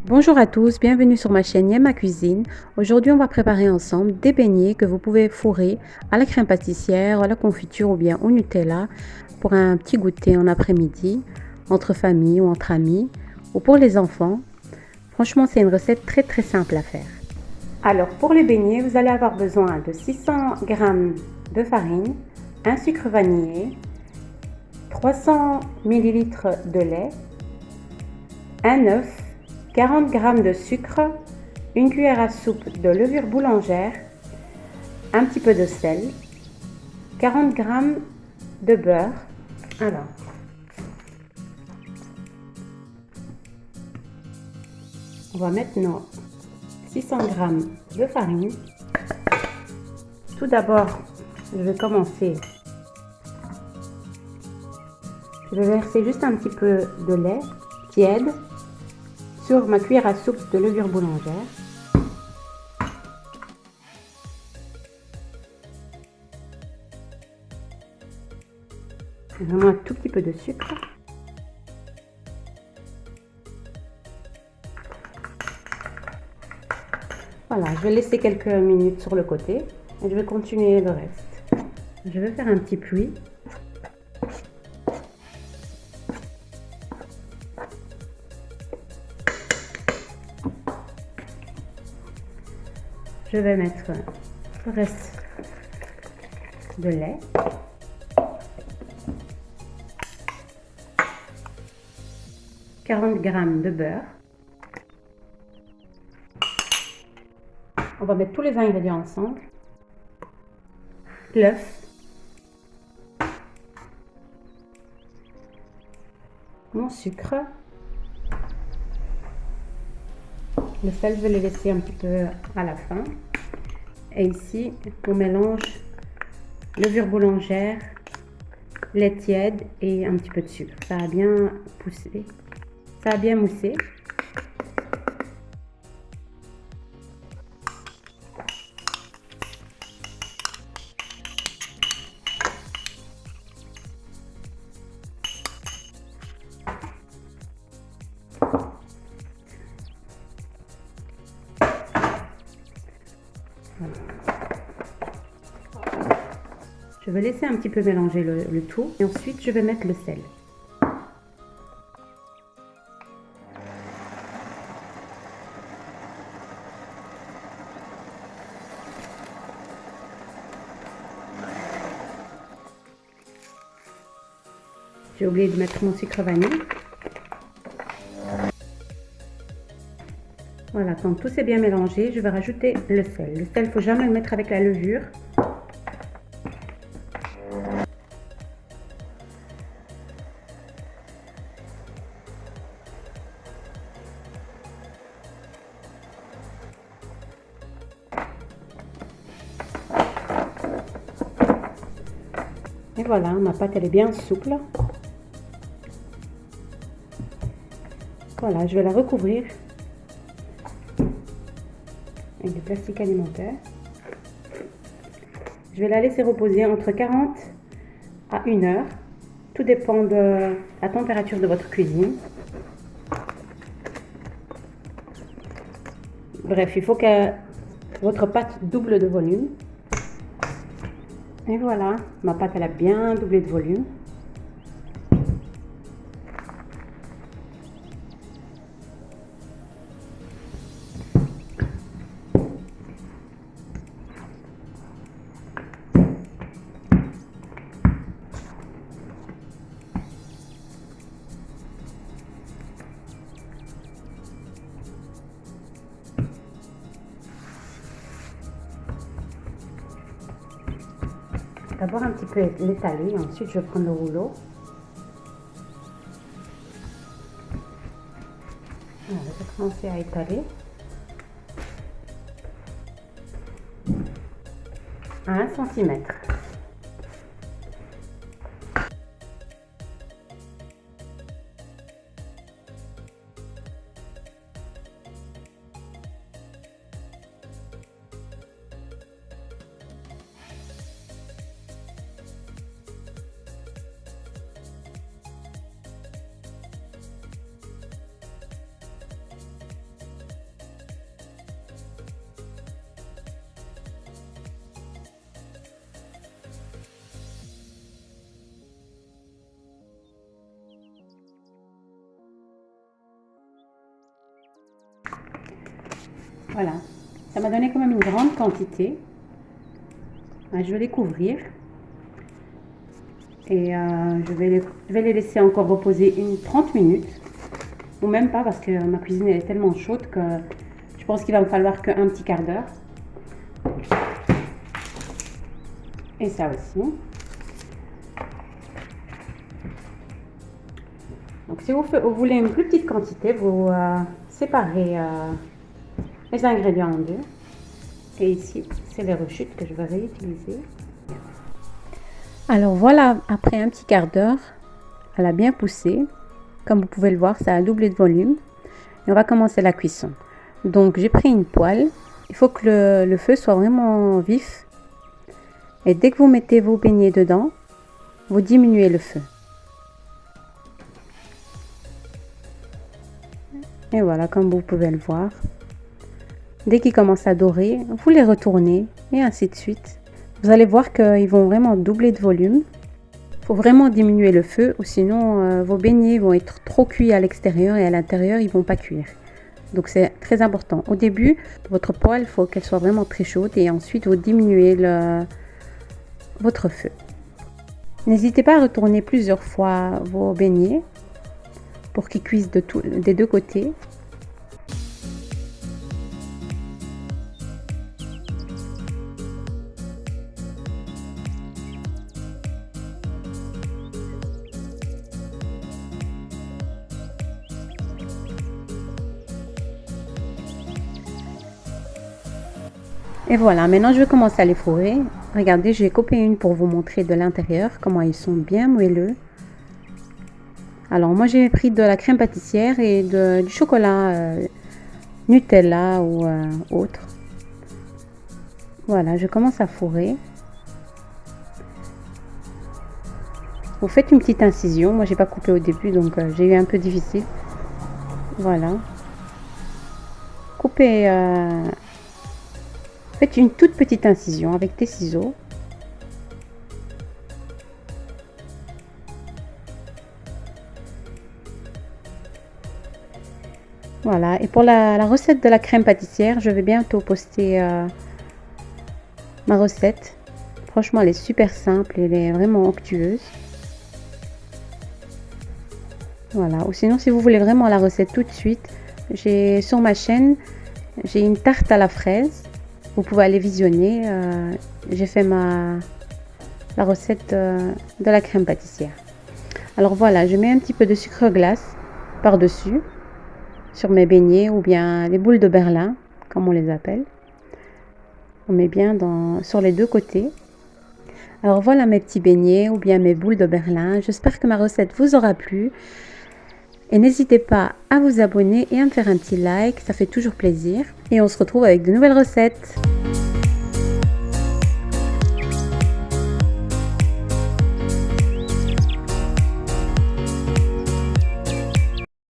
Bonjour à tous, bienvenue sur ma chaîne Yama Cuisine. Aujourd'hui, on va préparer ensemble des beignets que vous pouvez fourrer à la crème pâtissière, à la confiture ou bien au Nutella pour un petit goûter en après-midi, entre famille ou entre amis, ou pour les enfants. Franchement, c'est une recette très simple à faire. Alors, pour les beignets, vous allez avoir besoin de 600 g de farine, un sucre vanillé, 300 ml de lait, un œuf, 40 g de sucre, une cuillère à soupe de levure boulangère, un petit peu de sel, 40 g de beurre. Alors, on va maintenant 600 g de farine. Tout d'abord, je vais commencer. Je vais verser juste un petit peu de lait tiède sur ma cuillère à soupe de levure boulangère. Vraiment un tout petit peu de sucre. Voilà, je vais laisser quelques minutes sur le côté et je vais continuer le reste. Je vais faire un petit puits. Je vais mettre le reste de lait. « 40 g de beurre. On va mettre tous les ingrédients ensemble. L'œuf. Mon sucre. Le sel, je vais le laisser un petit peu à la fin. Et ici, on mélange levure boulangère, lait tiède et un petit peu de sucre. Ça a bien poussé. Ça a bien moussé. Je vais laisser un petit peu mélanger le tout et ensuite je vais mettre le sel. J'ai oublié de mettre mon sucre vanille. Voilà, quand tout s'est bien mélangé, je vais rajouter le sel. Le sel, il ne faut jamais le mettre avec la levure. Et voilà, ma pâte elle est bien souple. Voilà, je vais la recouvrir avec du plastique alimentaire. Je vais la laisser reposer entre 40 à 1 heure. Tout dépend de la température de votre cuisine. Bref, il faut que votre pâte double de volume. Et voilà, ma pâte elle a bien doublé de volume. D'abord un petit peu l'étaler, ensuite je vais prendre le rouleau. Voilà, je vais commencer à étaler. À 1 cm. Voilà, ça m'a donné quand même une grande quantité. Je vais les couvrir et je vais les laisser encore reposer 30 minutes, ou même pas parce que ma cuisine elle est tellement chaude que je pense qu'il va me falloir qu'un petit quart d'heure. Et ça aussi. Donc si vous voulez une plus petite quantité, vous séparez les ingrédients en deux. Et ici, c'est les rechutes que je vais réutiliser. Alors voilà, après un petit quart d'heure, elle a bien poussé. Comme vous pouvez le voir, ça a doublé de volume. Et on va commencer la cuisson. Donc j'ai pris une poêle. Il faut que le feu soit vraiment vif. Et dès que vous mettez vos beignets dedans, vous diminuez le feu. Et voilà, comme vous pouvez le voir. Dès qu'ils commencent à dorer, vous les retournez et ainsi de suite. Vous allez voir qu'ils vont vraiment doubler de volume. Il faut vraiment diminuer le feu ou sinon vos beignets vont être trop cuits à l'extérieur et à l'intérieur ils vont pas cuire. Donc c'est très important. Au début, votre poêle, il faut qu'elle soit vraiment très chaude et ensuite vous diminuez votre feu. N'hésitez pas à retourner plusieurs fois vos beignets pour qu'ils cuisent des deux côtés. Et voilà, maintenant je vais commencer à les fourrer. Regardez, j'ai coupé une pour vous montrer de l'intérieur comment ils sont bien moelleux. Alors moi j'ai pris de la crème pâtissière et du chocolat Nutella ou autre. Voilà, je commence à fourrer. Vous faites une petite incision. Moi j'ai pas coupé au début donc j'ai eu un peu difficile. Voilà. Coupez. Faites une toute petite incision avec des ciseaux. Voilà, et pour la recette de la crème pâtissière, je vais bientôt poster ma recette. Franchement, elle est super simple, elle est vraiment onctueuse. Voilà, ou sinon si vous voulez vraiment la recette tout de suite, j'ai sur ma chaîne, j'ai une tarte à la fraise. Vous pouvez aller visionner. J'ai fait la recette de la crème pâtissière. Alors voilà, je mets un petit peu de sucre glace par-dessus sur mes beignets ou bien les boules de Berlin, comme on les appelle. On met bien sur les deux côtés. Alors voilà mes petits beignets ou bien mes boules de Berlin. J'espère que ma recette vous aura plu. Et n'hésitez pas à vous abonner et à me faire un petit like, ça fait toujours plaisir. Et on se retrouve avec de nouvelles recettes.